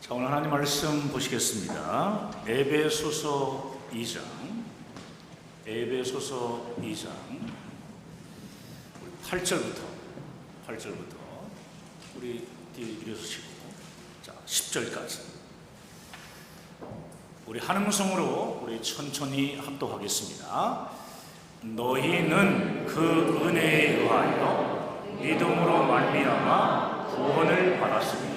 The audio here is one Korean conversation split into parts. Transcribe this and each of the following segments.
자, 오늘 하나님 말씀 보시겠습니다. 에베소서 2장. 에베소서 2장 8절부터 우리 일어서시고, 자, 10절까지 우리 한 음성으로 우리 천천히 합독하겠습니다. 너희는 그 은혜에 의하여 믿음으로 말미암아 구원을 받았으니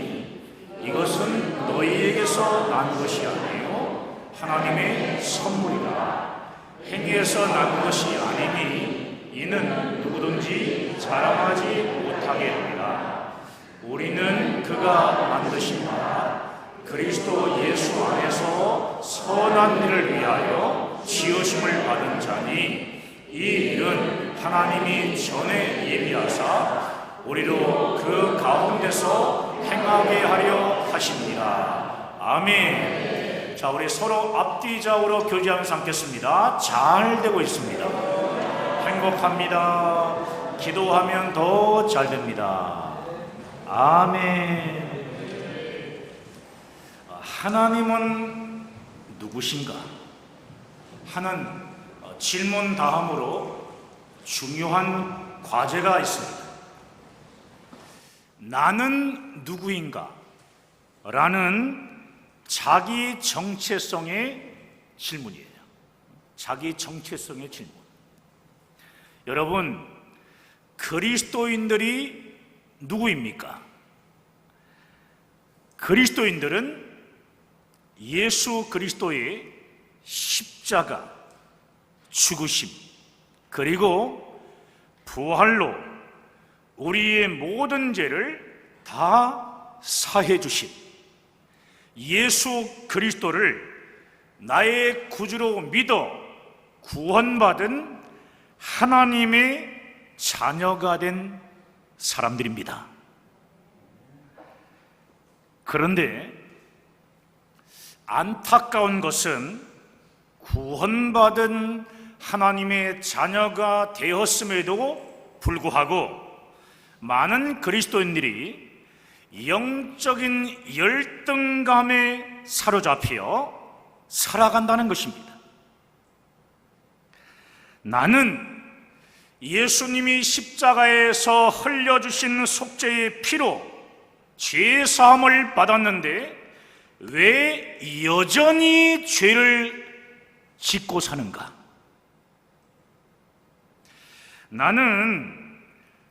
이것은 너희에게서 난 것이 아니요 하나님의 선물이라. 행위에서 난 것이 아니니 이는 누구든지 자랑하지 못하게 합니다. 우리는 그가 만드신 바 그리스도 예수 안에서 선한 일을 위하여 지으심을 받은 자니 이 일은 하나님이 전에 예비하사 우리로 그 가운데서 행하게 하려 하십니다. 아멘. 자, 우리 서로 앞뒤 좌우로 교제하면서 함께했습니다. 잘 되고 있습니다. 행복합니다. 기도하면 더 잘 됩니다. 아멘. 하나님은 누구신가 하는 질문 다음으로 중요한 과제가 있습니다. 나는 누구인가? 라는 자기 정체성의 질문이에요. 자기 정체성의 질문. 여러분, 그리스도인들이 누구입니까? 그리스도인들은 예수 그리스도의 십자가, 죽으심, 그리고 부활로 우리의 모든 죄를 다 사해 주신 예수 그리스도를 나의 구주로 믿어 구원받은 하나님의 자녀가 된 사람들입니다. 그런데 안타까운 것은 구원받은 하나님의 자녀가 되었음에도 불구하고 많은 그리스도인들이 영적인 열등감에 사로잡혀 살아간다는 것입니다. 나는 예수님이 십자가에서 흘려주신 속죄의 피로 죄사함을 받았는데 왜 여전히 죄를 짓고 사는가? 나는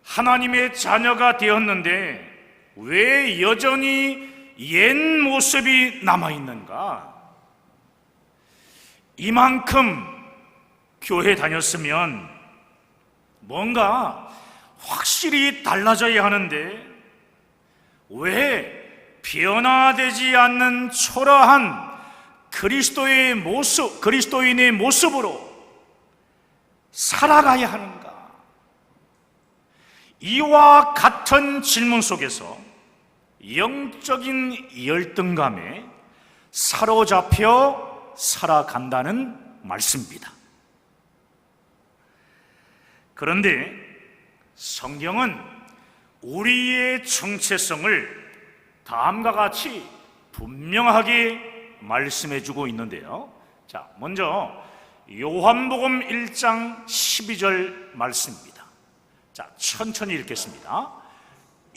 하나님의 자녀가 되었는데 왜 여전히 옛 모습이 남아있는가? 이만큼 교회 다녔으면 뭔가 확실히 달라져야 하는데 왜 변화되지 않는 초라한 그리스도의 모습, 그리스도인의 모습으로 살아가야 하는가? 이와 같은 질문 속에서 영적인 열등감에 사로잡혀 살아간다는 말씀입니다. 그런데 성경은 우리의 정체성을 다음과 같이 분명하게 말씀해주고 있는데요. 자, 먼저 요한복음 1장 12절 말씀입니다. 자, 천천히 읽겠습니다.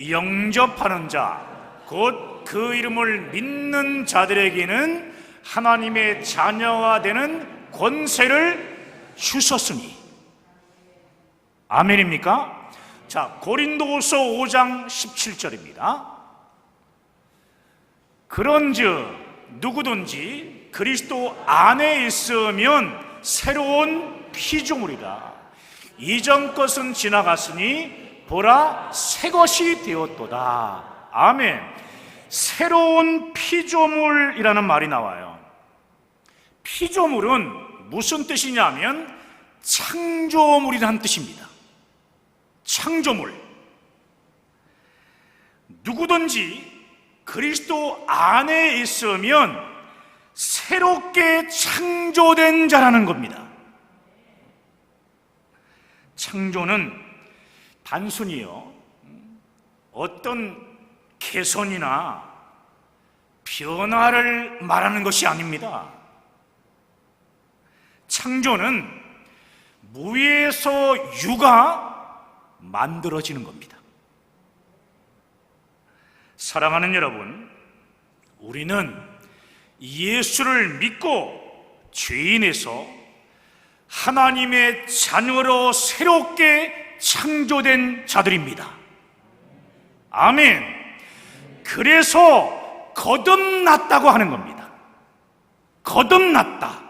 영접하는 자, 곧 그 이름을 믿는 자들에게는 하나님의 자녀가 되는 권세를 주셨으니. 아멘입니까? 자, 고린도후서 5장 17절입니다. 그런즉 누구든지 그리스도 안에 있으면 새로운 피조물이라. 이전 것은 지나갔으니 보라 새 것이 되었도다. 아멘. 새로운 피조물이라는 말이 나와요. 피조물은 무슨 뜻이냐면 창조물이라는 뜻입니다. 창조물. 누구든지 그리스도 안에 있으면 새롭게 창조된 자라는 겁니다. 창조는 단순히요 어떤 개선이나 변화를 말하는 것이 아닙니다. 창조는 무에서 유가 만들어지는 겁니다. 사랑하는 여러분, 우리는 예수를 믿고 죄인에서 하나님의 자녀로 새롭게 창조된 자들입니다. 아멘. 그래서 거듭났다고 하는 겁니다. 거듭났다.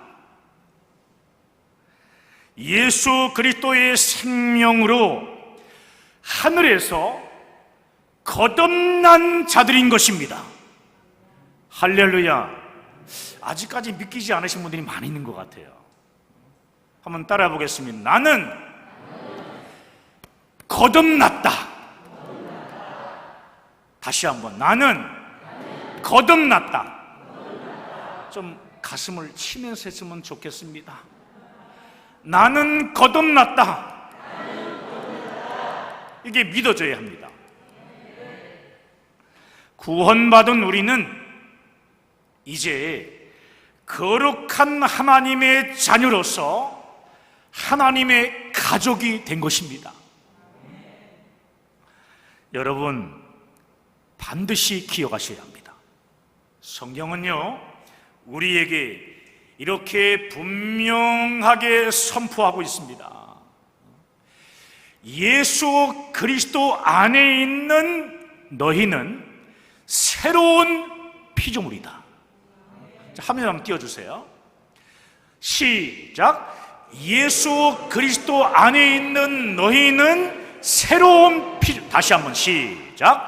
예수 그리스도의 생명으로 하늘에서 거듭난 자들인 것입니다. 할렐루야. 아직까지 믿기지 않으신 분들이 많이 있는 것 같아요. 한번 따라해 보겠습니다. 나는 거듭났다. 다시 한번. 나는 거듭났다. 좀 가슴을 치면서 했으면 좋겠습니다. 나는 거듭났다. 이게 믿어져야 합니다. 구원받은 우리는 이제 거룩한 하나님의 자녀로서 하나님의 가족이 된 것입니다. 여러분, 반드시 기억하셔야 합니다. 성경은요, 우리에게 이렇게 분명하게 선포하고 있습니다. 예수 그리스도 안에 있는 너희는 새로운 피조물이다. 화면 한번 띄워주세요. 시작. 예수 그리스도 안에 있는 너희는 새로운 피조물. 다시 한번 시작.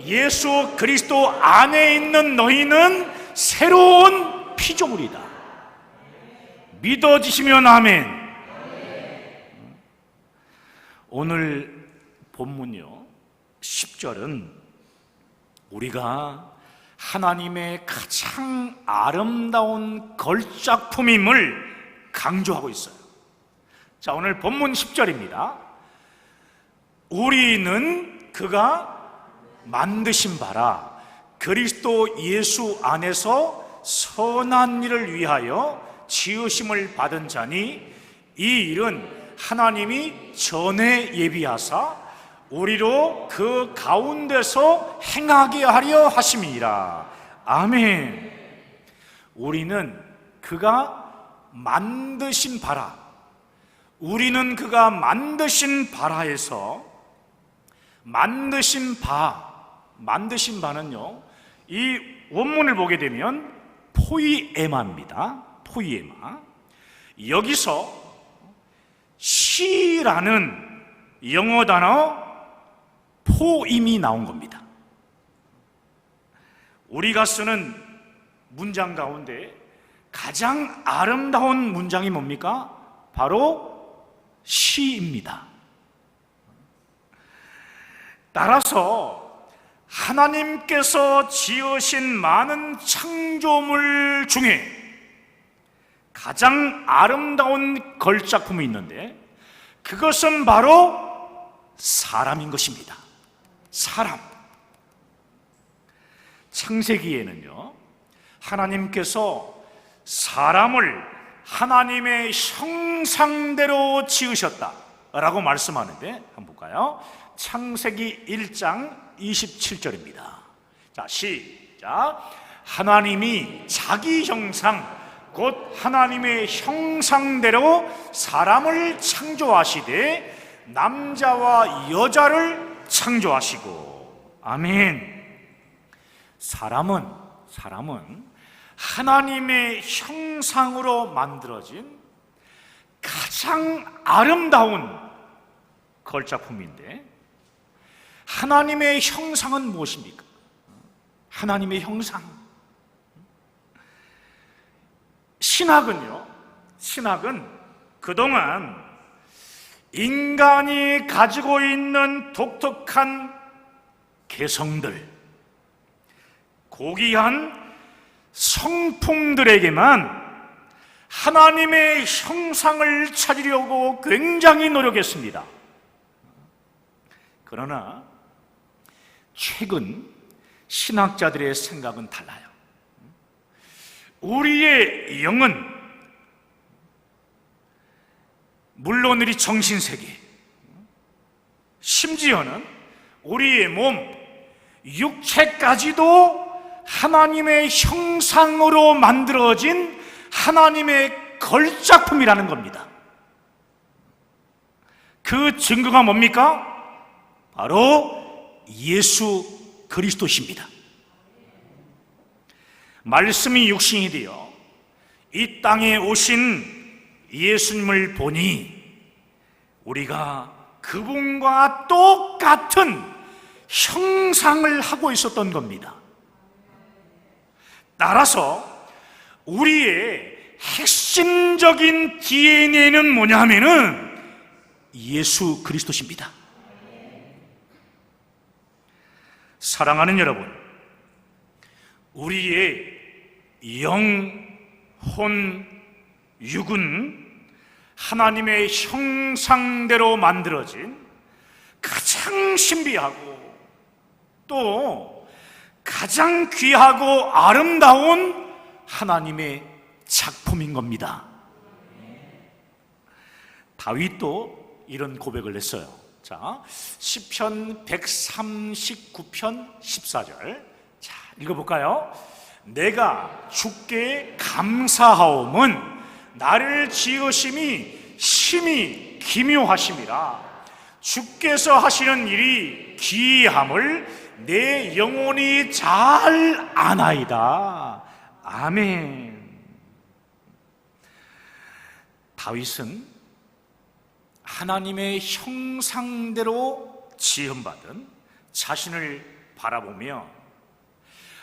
예수 그리스도 안에 있는 너희는 새로운 피조물이다. 믿어지시면 아멘. 오늘 본문요 10절은 우리가 하나님의 가장 아름다운 걸작품임을 강조하고 있어요. 자, 오늘 본문 10절입니다. 우리는 그가 만드신 바라 그리스도 예수 안에서 선한 일을 위하여 지으심을 받은 자니 이 일은 하나님이 전에 예비하사 우리로 그 가운데서 행하게 하려 하심이라. 아멘. 우리는 그가 만드신 바라, 우리는 그가 만드신 바라에서 만드신 바는요, 이 원문을 보게 되면 포이에마입니다. 포이에마. 여기서 시라는 영어 단어 포임이 나온 겁니다. 우리가 쓰는 문장 가운데 가장 아름다운 문장이 뭡니까? 바로 시입니다. 따라서 하나님께서 지으신 많은 창조물 중에 가장 아름다운 걸작품이 있는데 그것은 바로 사람인 것입니다. 사람. 창세기에는요, 하나님께서 사람을 하나님의 형상대로 지으셨다라고 말씀하는데 한번 볼까요? 창세기 1장 27절입니다. 자, 시작. 하나님이 자기 형상 곧 하나님의 형상대로 사람을 창조하시되 남자와 여자를 창조하시고. 아멘. 사람은 하나님의 형상으로 만들어진 가장 아름다운 걸작품인데, 하나님의 형상은 무엇입니까? 하나님의 형상. 신학은 그동안 인간이 가지고 있는 독특한 개성들, 고귀한 성품들에게만 하나님의 형상을 찾으려고 굉장히 노력했습니다. 그러나 최근 신학자들의 생각은 달라요. 우리의 영은 물론 우리 정신세계, 심지어는 우리의 몸, 육체까지도 하나님의 형상으로 만들어진 하나님의 걸작품이라는 겁니다. 그 증거가 뭡니까? 바로 예수 그리스도십니다. 말씀이 육신이 되어 이 땅에 오신 예수님을 보니 우리가 그분과 똑같은 형상을 하고 있었던 겁니다. 따라서 우리의 핵심적인 DNA는 뭐냐 하면은 예수 그리스도십니다. 사랑하는 여러분, 우리의 영, 혼, 육은 하나님의 형상대로 만들어진 가장 신비하고 또 가장 귀하고 아름다운 하나님의 작품인 겁니다. 다윗도 이런 고백을 했어요. 자, 시편 139편 14절. 자, 읽어볼까요? 내가 주께 감사하옴은 나를 지으심이 심히 기묘하심이라. 주께서 하시는 일이 기이함을 내 영혼이 잘 아나이다. 아멘. 다윗은 하나님의 형상대로 지음받은 자신을 바라보며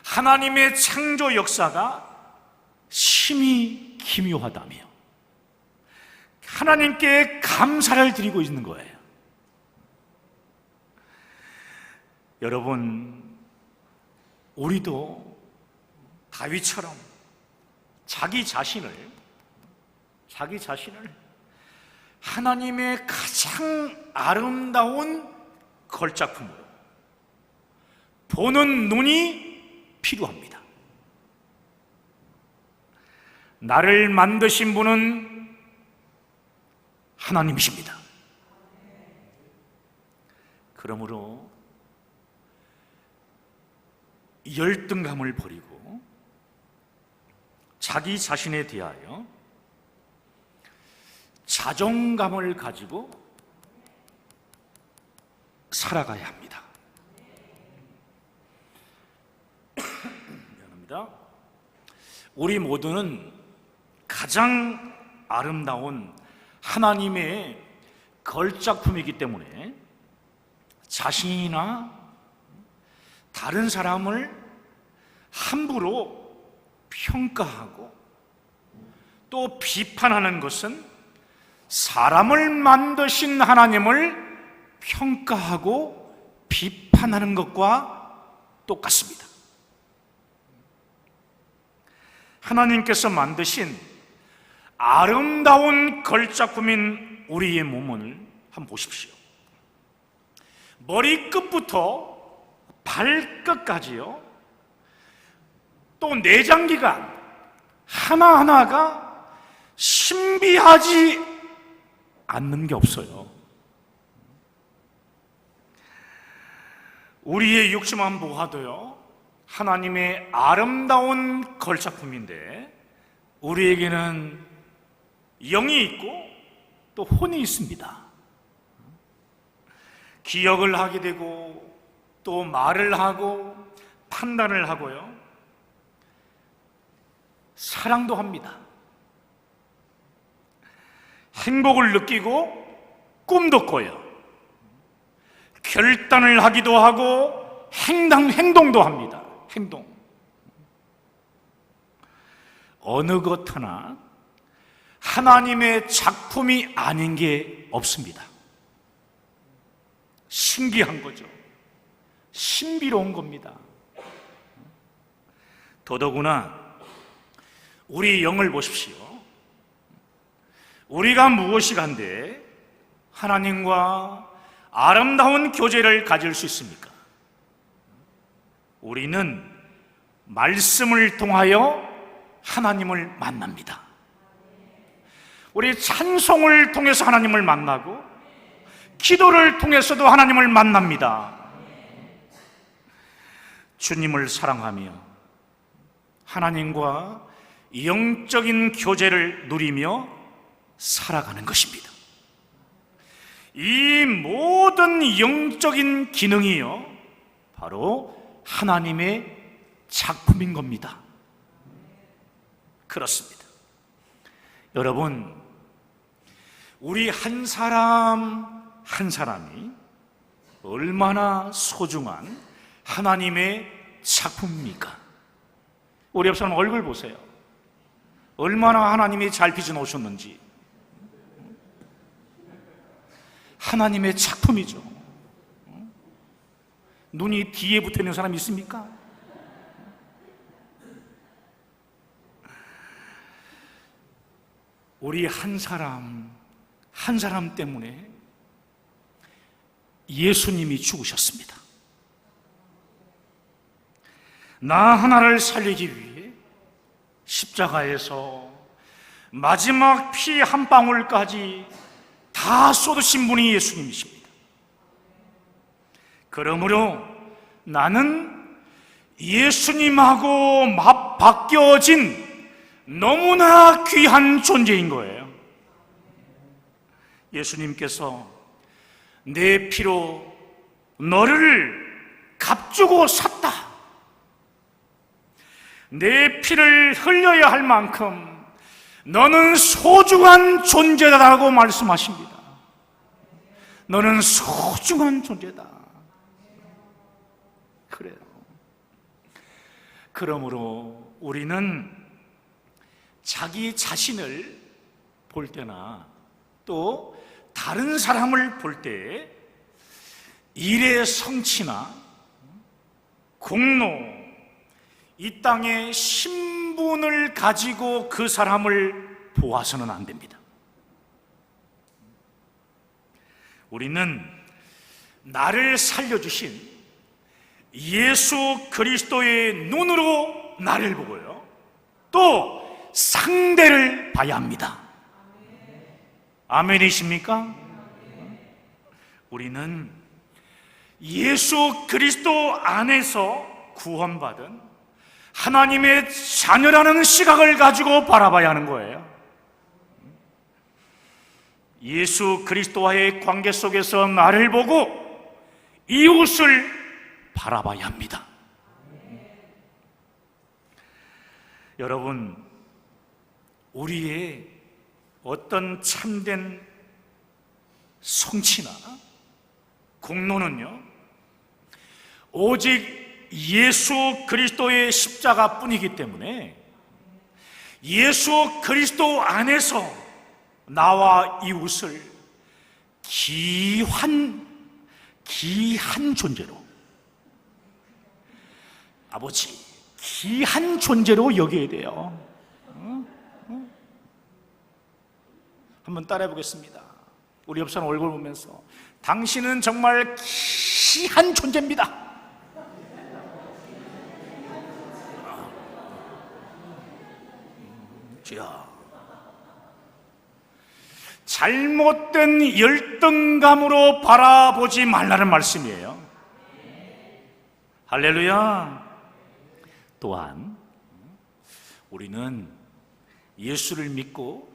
하나님의 창조 역사가 심히 기묘하다며 하나님께 감사를 드리고 있는 거예요. 여러분, 우리도 다윗처럼 자기 자신을 하나님의 가장 아름다운 걸작품으로 보는 눈이 필요합니다. 나를 만드신 분은 하나님이십니다. 그러므로 열등감을 버리고 자기 자신에 대하여 자존감을 가지고 살아가야 합니다. 미안합니다. 우리 모두는 가장 아름다운 하나님의 걸작품이기 때문에 자신이나 다른 사람을 함부로 평가하고 또 비판하는 것은 사람을 만드신 하나님을 평가하고 비판하는 것과 똑같습니다. 하나님께서 만드신 아름다운 걸작품인 우리의 몸을 한번 보십시오. 머리끝부터 발끝까지요, 또 내장기관 하나하나가 신비하지 않는 게 없어요. 우리의 육신만 보아도요 하나님의 아름다운 걸작품인데 우리에게는 영이 있고 또 혼이 있습니다. 기억을 하게 되고 또 말을 하고 판단을 하고요, 사랑도 합니다. 행복을 느끼고 꿈도 꿔요. 결단을 하기도 하고 행동도 합니다. 행동. 어느 것 하나 하나님의 작품이 아닌 게 없습니다. 신기한 거죠. 신비로운 겁니다. 더더구나 우리 영을 보십시오. 우리가 무엇이 간데 하나님과 아름다운 교제를 가질 수 있습니까? 우리는 말씀을 통하여 하나님을 만납니다. 우리 찬송을 통해서 하나님을 만나고 기도를 통해서도 하나님을 만납니다. 주님을 사랑하며 하나님과 영적인 교제를 누리며 살아가는 것입니다. 이 모든 영적인 기능이요, 바로 하나님의 작품인 겁니다. 그렇습니다. 여러분, 우리 한 사람 한 사람이 얼마나 소중한 하나님의 작품입니까? 우리 옆 사람 얼굴 보세요. 얼마나 하나님이 잘 빚어놓으셨는지. 하나님의 작품이죠. 눈이 뒤에 붙어 있는 사람 있습니까? 우리 한 사람 한 사람 때문에 예수님이 죽으셨습니다. 나 하나를 살리기 위해 십자가에서 마지막 피 한 방울까지 다 쏟으신 분이 예수님이십니다. 그러므로 나는 예수님하고 맞바뀌어진 너무나 귀한 존재인 거예요. 예수님께서 내 피로 너를 값주고 샀다. 내 피를 흘려야 할 만큼 너는 소중한 존재다라고 말씀하십니다. 너는 소중한 존재다. 그래요. 그러므로 우리는 자기 자신을 볼 때나 또 다른 사람을 볼 때 일의 성취나 공로, 이 땅의 신분을 가지고 그 사람을 보아서는 안 됩니다. 우리는 나를 살려주신 예수 그리스도의 눈으로 나를 보고요, 또 상대를 봐야 합니다. 아멘이십니까? 우리는 예수 그리스도 안에서 구원받은 하나님의 자녀라는 시각을 가지고 바라봐야 하는 거예요. 예수 그리스도와의 관계 속에서 나를 보고 이웃을 바라봐야 합니다. 여러분, 우리의 어떤 참된 성취나 공로는요, 오직 예수 그리스도의 십자가뿐이기 때문에 예수 그리스도 안에서 나와 이웃을 귀한 존재로, 아버지, 귀한 존재로 여겨야 돼요. 한번 따라해 보겠습니다. 우리 옆 사람 얼굴 보면서 당신은 정말 귀한 존재입니다. 잘못된 열등감으로 바라보지 말라는 말씀이에요. 할렐루야. 또한 우리는 예수를 믿고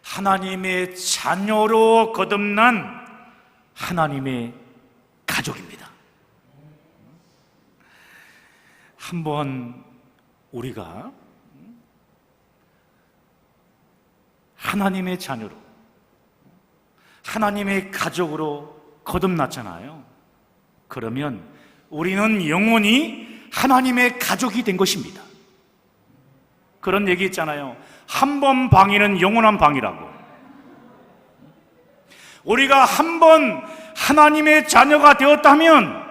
하나님의 자녀로 거듭난 하나님의 가족입니다. 한번 우리가 하나님의 자녀로, 하나님의 가족으로 거듭났잖아요. 그러면 우리는 영원히 하나님의 가족이 된 것입니다. 그런 얘기 있잖아요. 한 번 방위는 영원한 방위라고. 우리가 한 번 하나님의 자녀가 되었다면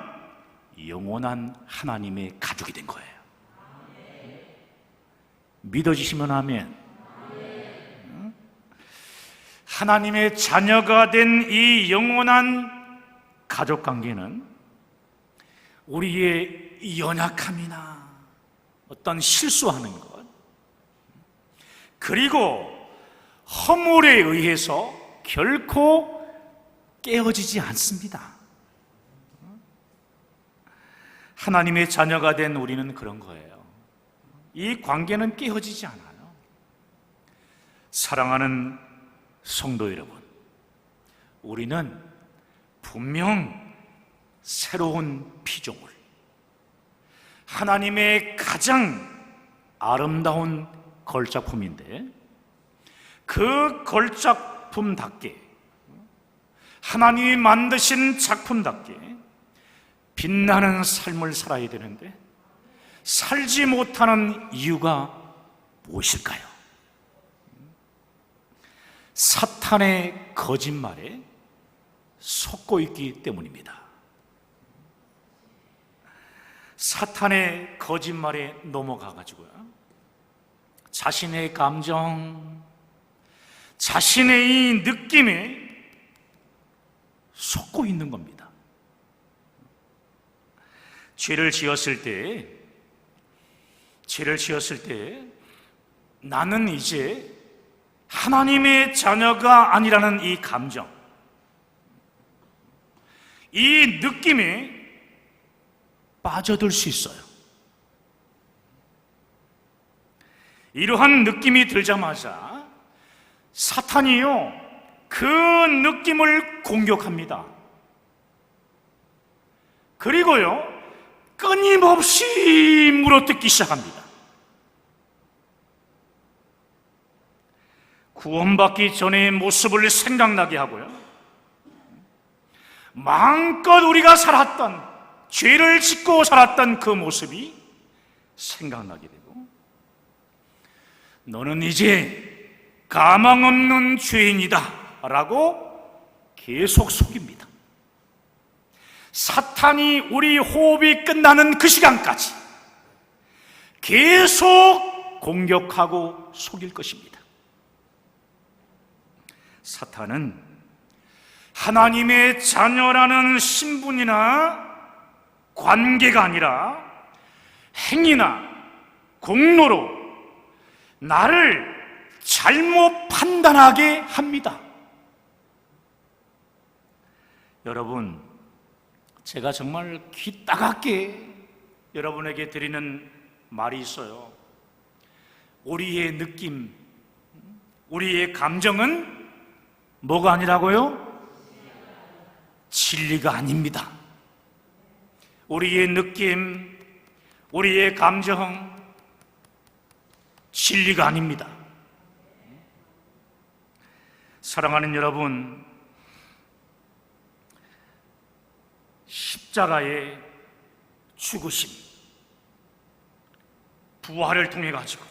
영원한 하나님의 가족이 된 거예요. 믿어지시면 아멘. 하나님의 자녀가 된 이 영원한 가족 관계는 우리의 연약함이나 어떤 실수하는 것, 그리고 허물에 의해서 결코 깨어지지 않습니다. 하나님의 자녀가 된 우리는 그런 거예요. 이 관계는 깨어지지 않아요. 사랑하는 성도 여러분, 우리는 분명 새로운 피조물, 하나님의 가장 아름다운 걸작품인데, 그 걸작품답게, 하나님이 만드신 작품답게 빛나는 삶을 살아야 되는데 살지 못하는 이유가 무엇일까요? 사탄의 거짓말에 속고 있기 때문입니다. 사탄의 거짓말에 넘어가가지고요, 자신의 감정, 자신의 이 느낌에 속고 있는 겁니다. 죄를 지었을 때 나는 이제 하나님의 자녀가 아니라는 이 감정, 이 느낌에 빠져들 수 있어요. 이러한 느낌이 들자마자 사탄이요, 그 느낌을 공격합니다. 그리고요, 끊임없이 물어뜯기 시작합니다. 구원받기 전의 모습을 생각나게 하고요, 마음껏 우리가 살았던, 죄를 짓고 살았던 그 모습이 생각나게 되고, 너는 이제 가망 없는 죄인이다 라고 계속 속입니다. 사탄이 우리 호흡이 끝나는 그 시간까지 계속 공격하고 속일 것입니다. 사탄은 하나님의 자녀라는 신분이나 관계가 아니라 행위나 공로로 나를 잘못 판단하게 합니다. 여러분, 제가 정말 귀 따갑게 여러분에게 드리는 말이 있어요. 우리의 느낌, 우리의 감정은 뭐가 아니라고요? 진리가 아닙니다. 우리의 느낌, 우리의 감정, 진리가 아닙니다. 사랑하는 여러분, 십자가의 죽으심, 부활을 통해 가지고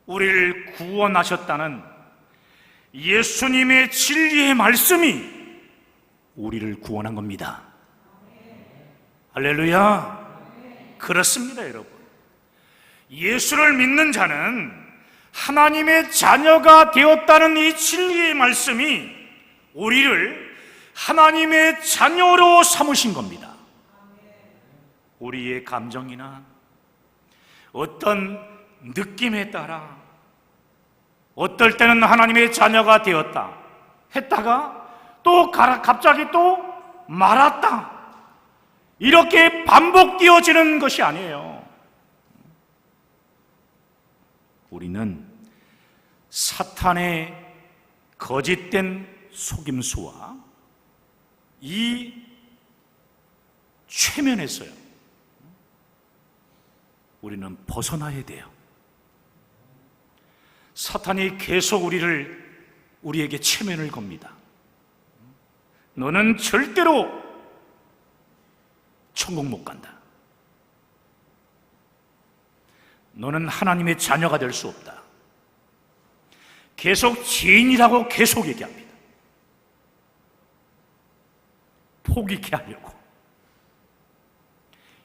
우리를 구원하셨다는 예수님의 진리의 말씀이 우리를 구원한 겁니다. 할렐루야. 그렇습니다, 여러분. 예수를 믿는 자는 하나님의 자녀가 되었다는 이 진리의 말씀이 우리를 하나님의 자녀로 삼으신 겁니다. 우리의 감정이나 어떤 느낌에 따라 어떨 때는 하나님의 자녀가 되었다 했다가 또 갑자기 또 말았다, 이렇게 반복되어지는 것이 아니에요. 우리는 사탄의 거짓된 속임수와 이 최면에서요, 우리는 벗어나야 돼요. 사탄이 계속 우리에게 체면을 겁니다. 너는 절대로 천국 못 간다. 너는 하나님의 자녀가 될 수 없다. 계속 죄인이라고 계속 얘기합니다. 포기케 하려고,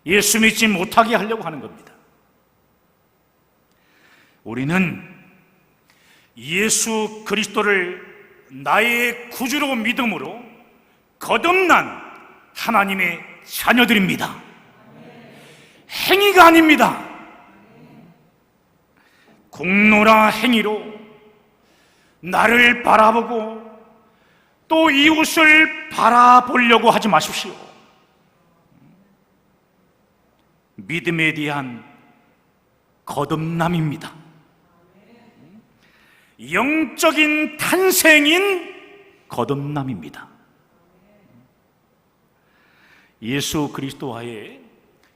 예수 믿지 못하게 하려고 하는 겁니다. 우리는 예수 그리스도를 나의 구주로 믿음으로 거듭난 하나님의 자녀들입니다. 행위가 아닙니다. 공로나 행위로 나를 바라보고 또 이웃을 바라보려고 하지 마십시오. 믿음에 대한 거듭남입니다. 영적인 탄생인 거듭남입니다. 예수 그리스도와의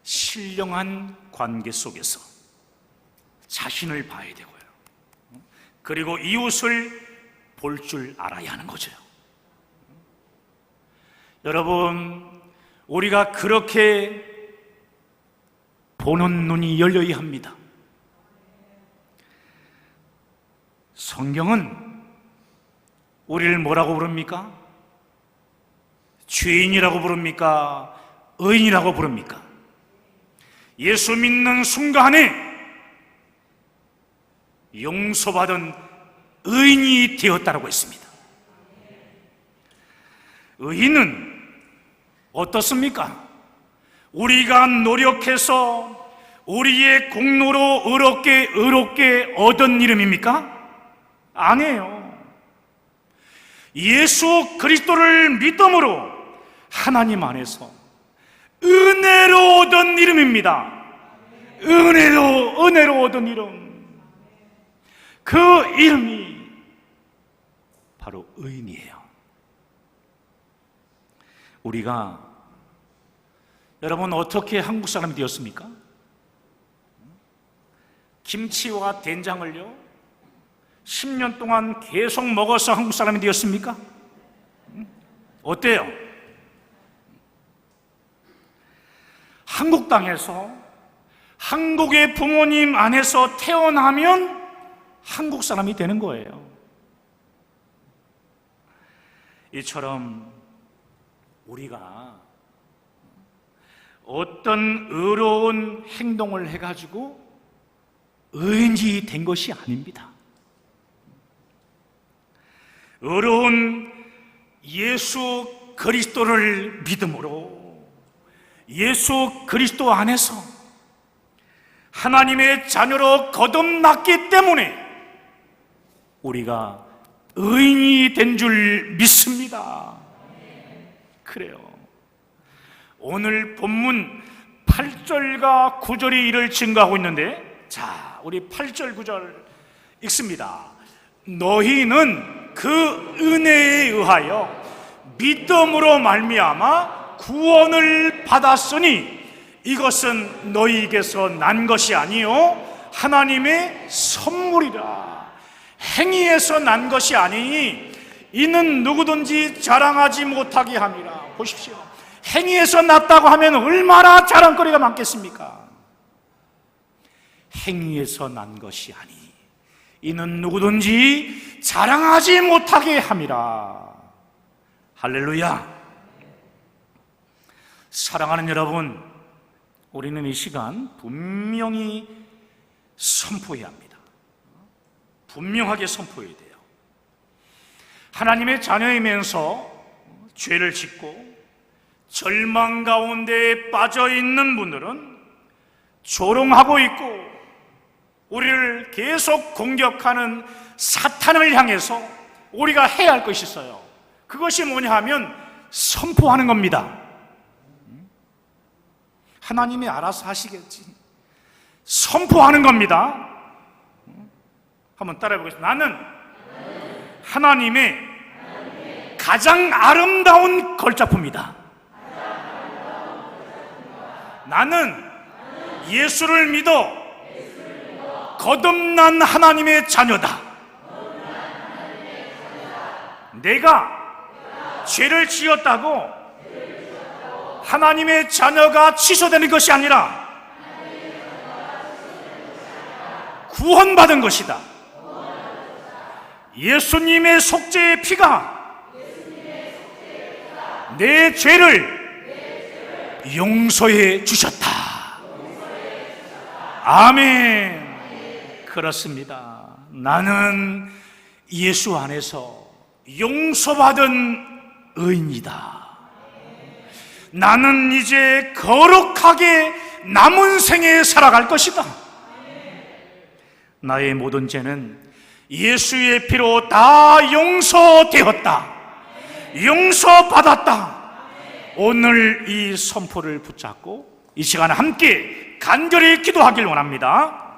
신령한 관계 속에서 자신을 봐야 되고요. 그리고 이웃을 볼 줄 알아야 하는 거죠. 여러분, 우리가 그렇게 보는 눈이 열려야 합니다. 성경은 우리를 뭐라고 부릅니까? 죄인이라고 부릅니까? 의인이라고 부릅니까? 예수 믿는 순간에 용서받은 의인이 되었다고 했습니다. 의인은 어떻습니까? 우리가 노력해서 우리의 공로로 의롭게 얻은 이름입니까? 아니에요. 예수 그리스도를 믿음으로 하나님 안에서 은혜로 얻은 이름입니다. 은혜로 얻은 이름. 그 이름이 바로 의인이에요. 우리가, 여러분, 어떻게 한국 사람이 되었습니까? 김치와 된장을요 10년 동안 계속 먹어서 한국 사람이 되었습니까? 어때요? 한국 땅에서 한국의 부모님 안에서 태어나면 한국 사람이 되는 거예요. 이처럼 우리가 어떤 의로운 행동을 해가지고 의인이 된 것이 아닙니다. 의로운 예수 그리스도를 믿음으로 예수 그리스도 안에서 하나님의 자녀로 거듭났기 때문에 우리가 의인이 된 줄 믿습니다. 그래요. 오늘 본문 8절과 9절이 이를 증거하고 있는데, 자, 우리 8절 9절 읽습니다. 너희는 그 은혜에 의하여 믿음으로 말미암아 구원을 받았으니 이것은 너희에게서 난 것이 아니요 하나님의 선물이라. 행위에서 난 것이 아니니 이는 누구든지 자랑하지 못하게 함이라. 보십시오. 행위에서 났다고 하면 얼마나 자랑거리가 많겠습니까? 행위에서 난 것이 아니 이는 누구든지 자랑하지 못하게 함이라. 할렐루야. 사랑하는 여러분, 우리는 이 시간 분명히 선포해야 합니다. 분명하게 선포해야 돼요. 하나님의 자녀이면서 죄를 짓고 절망 가운데 빠져있는 분들은 조롱하고 있고 우리를 계속 공격하는 사탄을 향해서 우리가 해야 할 것이 있어요. 그것이 뭐냐 하면 선포하는 겁니다. 하나님이 알아서 하시겠지. 선포하는 겁니다. 한번 따라해 보겠습니다. 나는 하나님의 가장 아름다운 걸작품이다. 나는 예수를 믿어 거듭난 하나님의 자녀다. 내가 죄를 지었다고 하나님의 자녀가 취소되는 것이 아니라 구원받은 것이다. 예수님의 속죄의 피가 내 죄를 용서해 주셨다. 아멘. 그렇습니다. 나는 예수 안에서 용서받은 의인이다. 나는 이제 거룩하게 남은 생에 살아갈 것이다. 나의 모든 죄는 예수의 피로 다 용서되었다, 용서받았다. 오늘 이 선포를 붙잡고 이 시간에 함께 간절히 기도하길 원합니다.